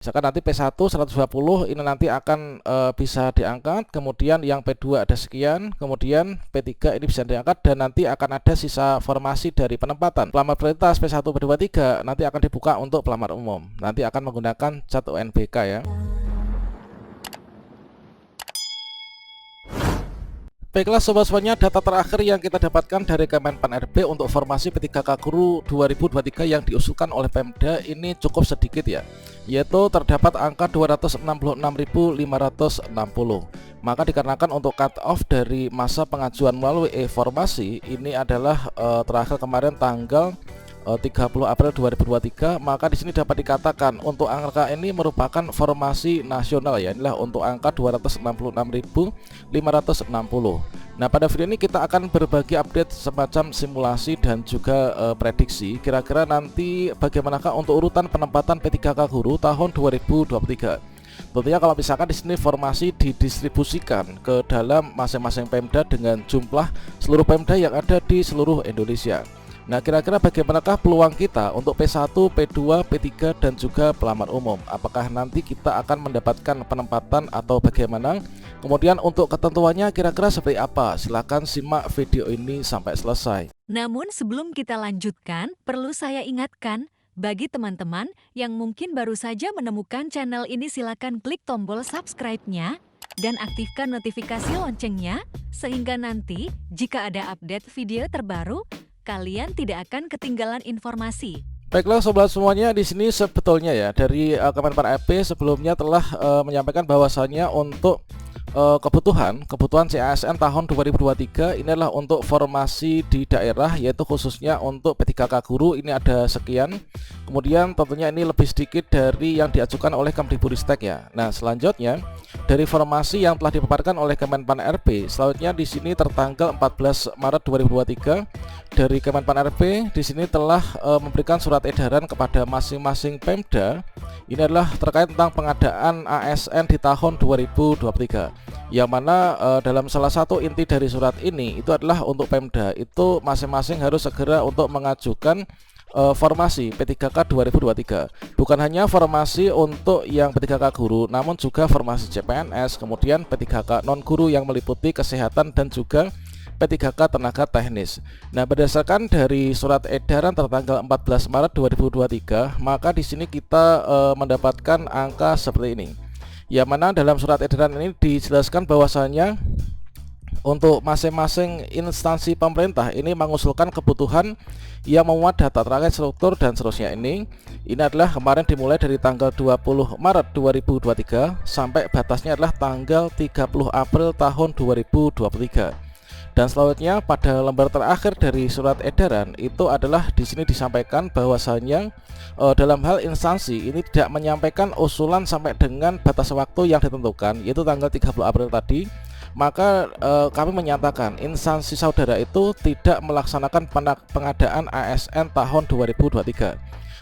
Misalkan nanti P1 120 ini nanti akan bisa diangkat, kemudian yang P2 ada sekian, kemudian P3 ini bisa diangkat, dan nanti akan ada sisa formasi dari penempatan. Pelamar prioritas P1, P2, P3 nanti akan dibuka untuk pelamar umum. Nanti akan menggunakan cat UNBK ya. Baiklah sobat semuanya, data terakhir yang kita dapatkan dari Kemenpan RB untuk formasi P3K Guru 2023 yang diusulkan oleh Pemda ini cukup sedikit ya, yaitu terdapat angka 266.560. Maka dikarenakan untuk cut off dari masa pengajuan melalui e-formasi ini adalah terakhir kemarin tanggal 30 April 2023, maka di sini dapat dikatakan untuk angka ini merupakan formasi nasional ya. Inilah untuk angka 266.560. Nah, pada video ini kita akan berbagi update semacam simulasi dan juga prediksi kira-kira nanti bagaimanakah untuk urutan penempatan P3K Guru tahun 2023. Tentunya kalau misalkan di sini formasi didistribusikan ke dalam masing-masing Pemda dengan jumlah seluruh Pemda yang ada di seluruh Indonesia. Nah, kira-kira bagaimanakah peluang kita untuk P1, P2, P3 dan juga pelamar umum? Apakah nanti kita akan mendapatkan penempatan atau bagaimana? Kemudian untuk ketentuannya kira-kira seperti apa? Silahkan simak video ini sampai selesai. Namun sebelum kita lanjutkan, perlu saya ingatkan, bagi teman-teman yang mungkin baru saja menemukan channel ini, silakan klik tombol subscribe-nya dan aktifkan notifikasi loncengnya, sehingga nanti jika ada update video terbaru, kalian tidak akan ketinggalan informasi. Baiklah sobat semuanya, di sini sebetulnya ya dari Kemenpan RB sebelumnya telah menyampaikan bahwasannya untuk kebutuhan CASN tahun 2023 ini adalah untuk formasi di daerah, yaitu khususnya untuk P3K Guru ini ada sekian. Kemudian tentunya ini lebih sedikit dari yang diajukan oleh Kemdikbudristek ya. Nah, selanjutnya dari formasi yang telah dipaparkan oleh Kemenpan RB, selanjutnya di sini tertanggal 14 Maret 2023 dari Kemenpan RB di sini telah memberikan surat edaran kepada masing-masing Pemda. Ini adalah terkait tentang pengadaan ASN di tahun 2023. Yang mana dalam salah satu inti dari surat ini itu adalah untuk Pemda itu masing-masing harus segera untuk mengajukan formasi P3K 2023. Bukan hanya formasi untuk yang P3K Guru, namun juga formasi CPNS, kemudian P3K non guru yang meliputi kesehatan dan juga P3K tenaga teknis. Nah, berdasarkan dari surat edaran tertanggal 14 Maret 2023, maka di sini kita mendapatkan angka seperti ini. Yang mana dalam surat edaran ini dijelaskan bahwasanya untuk masing-masing instansi pemerintah ini mengusulkan kebutuhan yang memuat data terkait struktur dan seterusnya ini adalah kemarin dimulai dari tanggal 20 Maret 2023 sampai batasnya adalah tanggal 30 April tahun 2023. Dan selanjutnya pada lembar terakhir dari surat edaran itu adalah di sini disampaikan bahwasanya dalam hal instansi ini tidak menyampaikan usulan sampai dengan batas waktu yang ditentukan, yaitu tanggal 30 April tadi. Maka kami menyatakan instansi saudara itu tidak melaksanakan pengadaan ASN tahun 2023.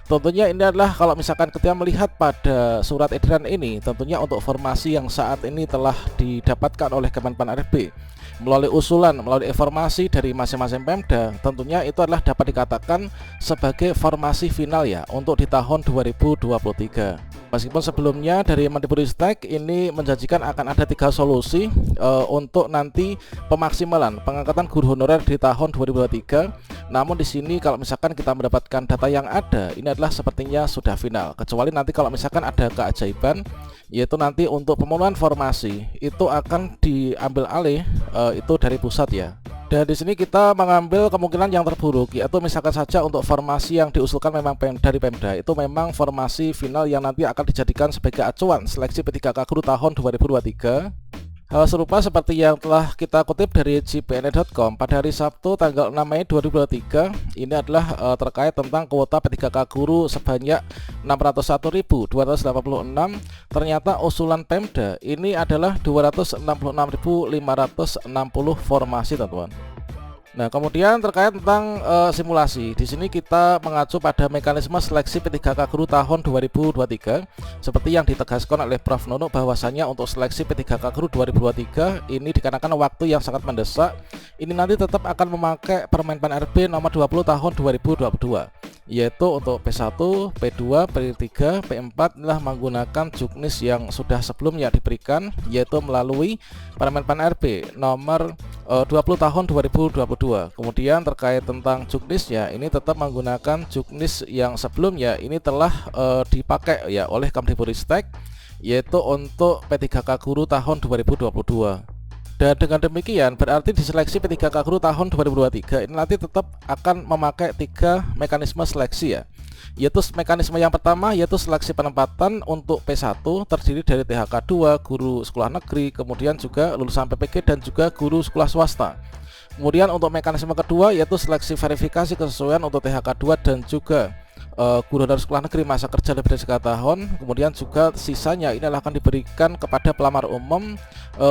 Tentunya ini adalah kalau misalkan ketika melihat pada surat edaran ini, tentunya untuk formasi yang saat ini telah didapatkan oleh Kemenpan RB melalui usulan, melalui informasi dari masing-masing Pemda, tentunya itu adalah dapat dikatakan sebagai formasi final ya untuk di tahun 2023. Meskipun sebelumnya dari Kemdikbudristek ini menjanjikan akan ada 3 solusi untuk nanti pemaksimalan pengangkatan guru honorer di tahun 2023. Namun di sini kalau misalkan kita mendapatkan data yang ada, ini adalah sepertinya sudah final. Kecuali nanti kalau misalkan ada keajaiban, yaitu nanti untuk pemenuhan formasi itu akan diambil alih itu dari pusat ya. Dan di sini kita mengambil kemungkinan yang terburuk, yaitu misalkan saja untuk formasi yang diusulkan memang dari Pemda itu memang formasi final yang nanti akan dijadikan sebagai acuan seleksi P3K Guru tahun 2023. Hal serupa seperti yang telah kita kutip dari jpne.com pada hari Sabtu tanggal 6 Mei 2023. Ini adalah terkait tentang kuota P3K Guru sebanyak 601.286. Ternyata usulan Pemda ini adalah 266.560 formasi, teman-teman. Nah, kemudian terkait tentang simulasi, di sini kita mengacu pada mekanisme seleksi P3K Guru tahun 2023 seperti yang ditegaskan oleh Prof Nunuk bahwasanya untuk seleksi P3K Guru 2023 ini dikarenakan waktu yang sangat mendesak, ini nanti tetap akan memakai Permenpan RB nomor 20 tahun 2022, yaitu untuk P1, P2, P3, P4 inilah menggunakan juknis yang sudah sebelumnya diberikan, yaitu melalui Permenpan RB nomor 20 tahun 2022. Kemudian terkait tentang juknisnya, ini tetap menggunakan juknis yang sebelumnya ini telah dipakai ya oleh Kemdikbudristek, yaitu untuk P3K Guru tahun 2022. Dan dengan demikian berarti di seleksi P3K Guru tahun 2023 ini nanti tetap akan memakai 3 mekanisme seleksi ya. Yaitu mekanisme yang pertama yaitu seleksi penempatan untuk P1 terdiri dari THK 2, guru sekolah negeri, kemudian juga lulusan PPG dan juga guru sekolah swasta. Kemudian untuk mekanisme kedua yaitu seleksi verifikasi kesesuaian untuk THK 2 dan juga guru dari sekolah negeri masa kerja lebih dari 1 tahun. Kemudian juga sisanya ini akan diberikan kepada pelamar umum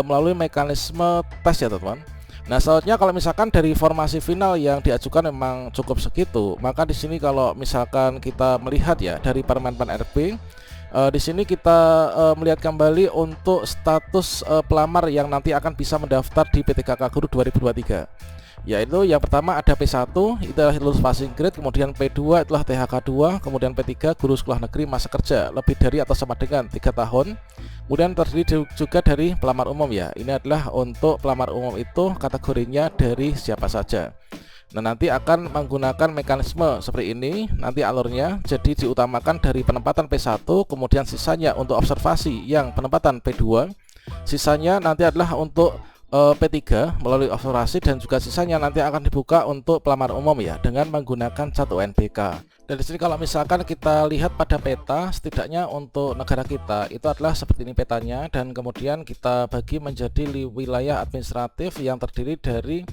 melalui mekanisme tes ya teman-teman. Nah, selanjutnya kalau misalkan dari formasi final yang diajukan memang cukup segitu, maka di sini kalau misalkan kita melihat ya dari Permenpan RB, di sini kita melihat kembali untuk status pelamar yang nanti akan bisa mendaftar di P3K Guru 2023. Yaitu yang pertama ada P1 itu adalah lulus passing grade, kemudian P2 itulah THK 2, kemudian P3 guru sekolah negeri masa kerja lebih dari atau sama dengan 3 tahun. Kemudian terdiri juga dari pelamar umum ya. Ini adalah untuk pelamar umum itu kategorinya dari siapa saja. Nah, nanti akan menggunakan mekanisme seperti ini nanti alurnya. Jadi diutamakan dari penempatan P1, kemudian sisanya untuk observasi yang penempatan P2, sisanya nanti adalah untuk P3 melalui observasi, dan juga sisanya nanti akan dibuka untuk pelamar umum ya dengan menggunakan 1 UNBK. Dan di sini kalau misalkan kita lihat pada peta, setidaknya untuk negara kita itu adalah seperti ini petanya, dan kemudian kita bagi menjadi wilayah administratif yang terdiri dari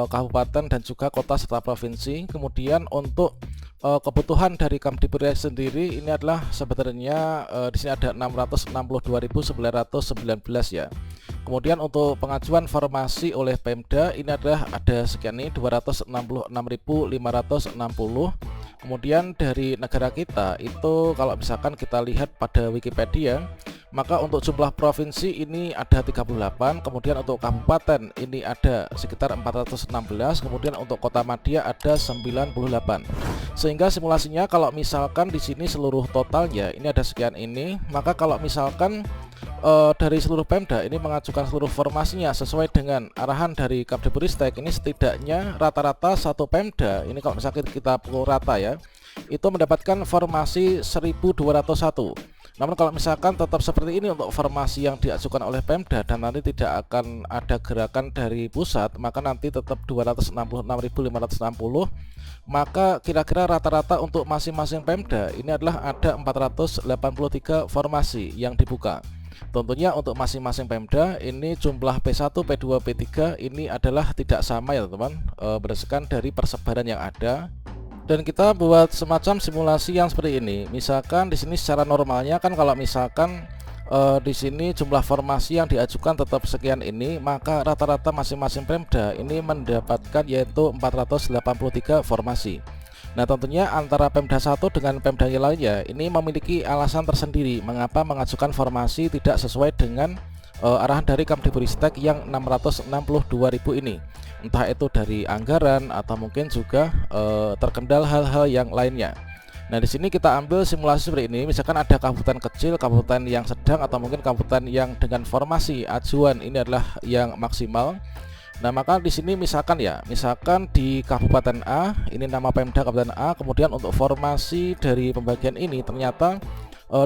kabupaten dan juga kota serta provinsi. Kemudian untuk kebutuhan dari Kemdikbudristek sendiri ini adalah sebenarnya di sini ada 662.919 ya. Kemudian untuk pengajuan formasi oleh Pemda ini adalah ada sekian nih 266.560. Kemudian dari negara kita itu kalau misalkan kita lihat pada Wikipedia, maka untuk jumlah provinsi ini ada 38, kemudian untuk kabupaten ini ada sekitar 416, kemudian untuk kota madya ada 98. Sehingga simulasinya kalau misalkan di sini seluruh totalnya ini ada sekian ini, maka kalau misalkan dari seluruh Pemda ini mengajukan seluruh formasinya sesuai dengan arahan dari Kemdikbudristek, ini setidaknya rata-rata satu Pemda ini kalau misalkan kita pukul rata ya, itu mendapatkan formasi 1201. Namun kalau misalkan tetap seperti ini untuk formasi yang diajukan oleh Pemda dan nanti tidak akan ada gerakan dari pusat, maka nanti tetap 266.560. Maka kira-kira rata-rata untuk masing-masing Pemda ini adalah ada 483 formasi yang dibuka. Tentunya untuk masing-masing Pemda ini jumlah P1, P2, P3 ini adalah tidak sama ya teman-teman, berdasarkan dari persebaran yang ada. Dan kita buat semacam simulasi yang seperti ini. Misalkan di sini secara normalnya kan kalau misalkan di sini jumlah formasi yang diajukan tetap sekian ini, maka rata-rata masing-masing Pemda ini mendapatkan yaitu 483 formasi. Nah, tentunya antara Pemda 1 dengan Pemda yang lainnya ini memiliki alasan tersendiri mengapa mengajukan formasi tidak sesuai dengan arahan dari Kemdikbudristek yang 662.000 ini. Entah itu dari anggaran atau mungkin juga terkendala hal-hal yang lainnya. Nah, di sini kita ambil simulasi seperti ini. Misalkan ada kabupaten kecil, kabupaten yang sedang, atau mungkin kabupaten yang dengan formasi ajuan ini adalah yang maksimal. Nah, maka di sini misalkan ya, misalkan di Kabupaten A, ini nama Pemda Kabupaten A, kemudian untuk formasi dari pembagian ini ternyata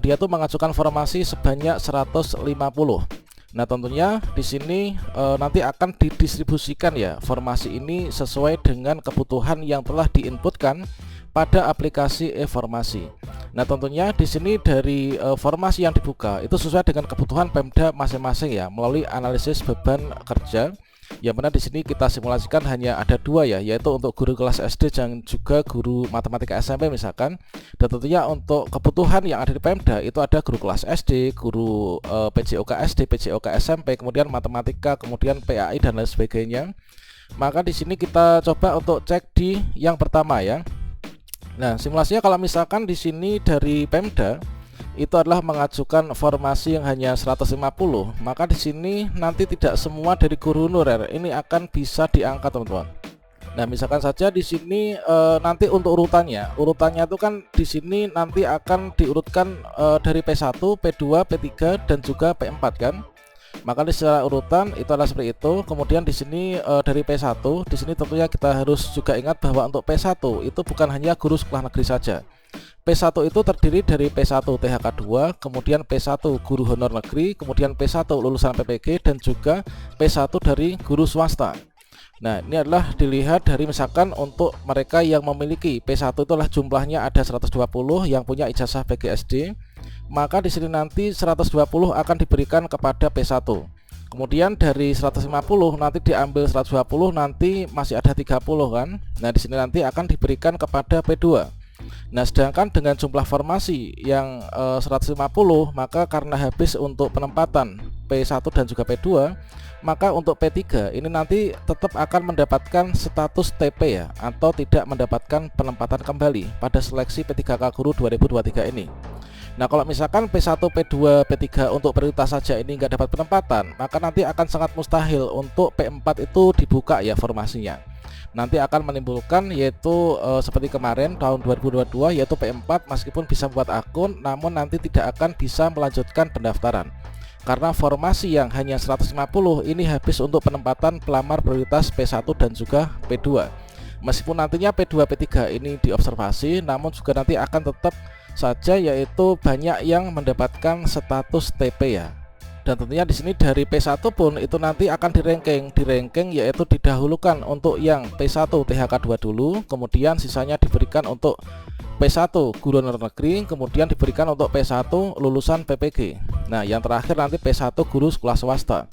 dia tuh mengajukan formasi sebanyak 150. Nah, tentunya di sini nanti akan didistribusikan ya formasi ini sesuai dengan kebutuhan yang telah diinputkan pada aplikasi e-formasi. Nah, tentunya di sini dari formasi yang dibuka itu sesuai dengan kebutuhan Pemda masing-masing ya, melalui analisis beban kerja. Yang mana di sini kita simulasikan hanya ada 2 ya, yaitu untuk guru kelas SD dan juga guru matematika SMP misalkan. Dan tentunya untuk kebutuhan yang ada di Pemda itu ada guru kelas SD, guru PJOK SD, PJOK SMP, kemudian matematika, kemudian PAI dan lain sebagainya. Maka di sini kita coba untuk cek di yang pertama ya. Nah, simulasinya kalau misalkan di sini dari Pemda itu adalah mengajukan formasi yang hanya 150, maka di sini nanti tidak semua dari guru honorer ini akan bisa diangkat, teman-teman. Nah, misalkan saja di sini nanti untuk urutannya itu kan di sini nanti akan diurutkan dari P1, P2, P3 dan juga P4 kan. Maka di secara urutan itu adalah seperti itu. Kemudian di sini dari P1, di sini tentunya kita harus juga ingat bahwa untuk P1 itu bukan hanya guru sekolah negeri saja. P1 itu terdiri dari P1 THK2, kemudian P1 guru honor negeri, kemudian P1 lulusan PPG dan juga P1 dari guru swasta. Nah, ini adalah dilihat dari misalkan untuk mereka yang memiliki P1 itulah jumlahnya ada 120 yang punya ijazah PGSD, maka di sini nanti 120 akan diberikan kepada P1. Kemudian dari 150 nanti diambil 120, nanti masih ada 30 kan. Nah, di sini nanti akan diberikan kepada P2. Nah, sedangkan dengan jumlah formasi yang 150, maka karena habis untuk penempatan P1 dan juga P2, maka untuk P3 ini nanti tetap akan mendapatkan status TP ya, atau tidak mendapatkan penempatan kembali pada seleksi P3K Guru 2023 ini. Nah, kalau misalkan P1, P2, P3 untuk prioritas saja ini nggak dapat penempatan, maka nanti akan sangat mustahil untuk P4 itu dibuka ya formasinya. Nanti akan menimbulkan yaitu seperti kemarin tahun 2022, yaitu P4 meskipun bisa membuat akun, namun nanti tidak akan bisa melanjutkan pendaftaran karena formasi yang hanya 150 ini habis untuk penempatan pelamar prioritas P1 dan juga P2. Meskipun nantinya P2, P3 ini diobservasi, namun juga nanti akan tetap saja yaitu banyak yang mendapatkan status TP ya. Dan tentunya di sini dari P1 pun itu nanti akan di-ranking yaitu didahulukan untuk yang P1 THK2 dulu, kemudian sisanya diberikan untuk P1 guru honor negeri, kemudian diberikan untuk P1 lulusan PPG. Nah, yang terakhir nanti P1 guru sekolah swasta.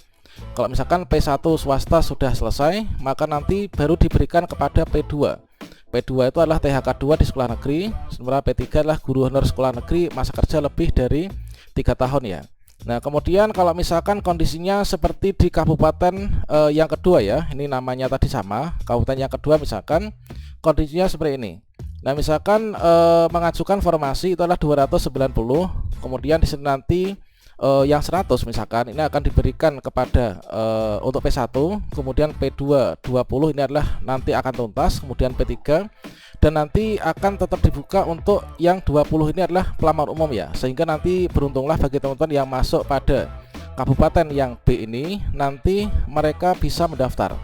Kalau misalkan P1 swasta sudah selesai, maka nanti baru diberikan kepada P2. P2 itu adalah THK2 di sekolah negeri, sementara P3 adalah guru honor sekolah negeri masa kerja lebih dari 3 tahun ya. Nah, kemudian kalau misalkan kondisinya seperti di kabupaten yang kedua ya, ini namanya tadi sama, kabupaten yang kedua misalkan kondisinya seperti ini. Nah, misalkan mengajukan formasi itu adalah 290, kemudian di sini nanti yang 100 misalkan ini akan diberikan kepada untuk P1, kemudian P2 20 ini adalah nanti akan tuntas, kemudian P3 dan nanti akan tetap dibuka untuk yang 20 ini adalah pelamar umum ya, sehingga nanti beruntunglah bagi teman-teman yang masuk pada kabupaten yang B ini, nanti mereka bisa mendaftar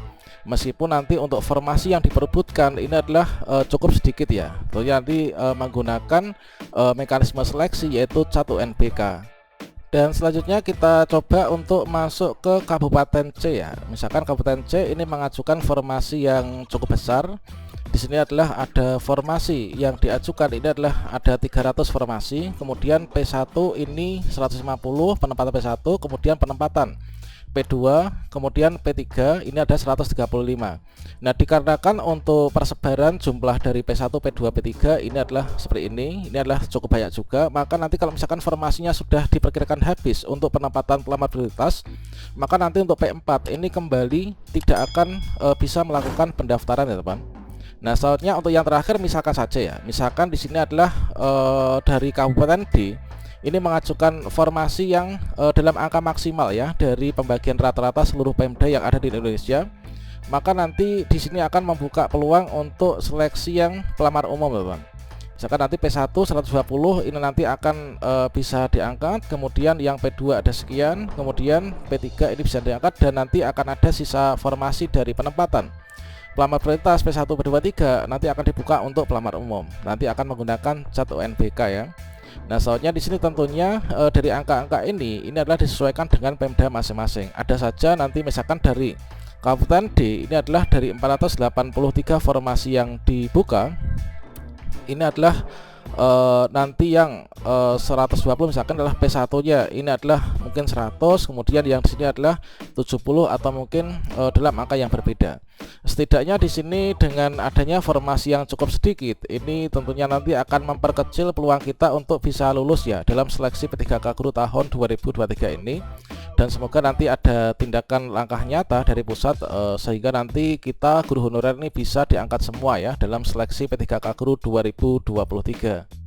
meskipun nanti untuk formasi yang diperebutkan ini adalah cukup sedikit ya. Tentunya nanti menggunakan mekanisme seleksi yaitu 1 NPK. Dan selanjutnya kita coba untuk masuk ke Kabupaten C ya. Misalkan Kabupaten C ini mengajukan formasi yang cukup besar. Di sini adalah ada formasi yang diajukan ini adalah ada 300 formasi, kemudian P1 ini 150 penempatan P1, kemudian penempatan P2, kemudian P3 ini ada 135. Nah, dikarenakan untuk persebaran jumlah dari P1, P2, P3 ini adalah seperti ini adalah cukup banyak juga, maka nanti kalau misalkan formasinya sudah diperkirakan habis untuk penempatan pelamar prioritas, maka nanti untuk P4 ini kembali tidak akan bisa melakukan pendaftaran ya teman. Nah, selanjutnya untuk yang terakhir misalkan saja ya, misalkan di sini adalah dari Kabupaten D ini mengajukan formasi yang dalam angka maksimal ya dari pembagian rata-rata seluruh Pemda yang ada di Indonesia, maka nanti di sini akan membuka peluang untuk seleksi yang pelamar umum teman. Misalkan nanti P1 120 ini nanti akan bisa diangkat, kemudian yang P2 ada sekian, kemudian P3 ini bisa diangkat, dan nanti akan ada sisa formasi dari penempatan pelamar prioritas P1, P2, P3 nanti akan dibuka untuk pelamar umum. Nanti akan menggunakan 1 NPK ya. Nah, soalnya di sini tentunya dari angka-angka ini adalah disesuaikan dengan Pemda masing-masing. Ada saja nanti misalkan dari Kabupaten D ini adalah dari 483 formasi yang dibuka, ini adalah nanti yang 120 misalkan adalah P1-nya ini adalah mungkin 100, kemudian yang di sini adalah 70 atau mungkin dalam angka yang berbeda. Setidaknya di sini dengan adanya formasi yang cukup sedikit, ini tentunya nanti akan memperkecil peluang kita untuk bisa lulus ya dalam seleksi P3K Guru tahun 2023 ini. Dan semoga nanti ada tindakan langkah nyata dari pusat sehingga nanti kita guru honorer ini bisa diangkat semua ya dalam seleksi P3K Guru 2023.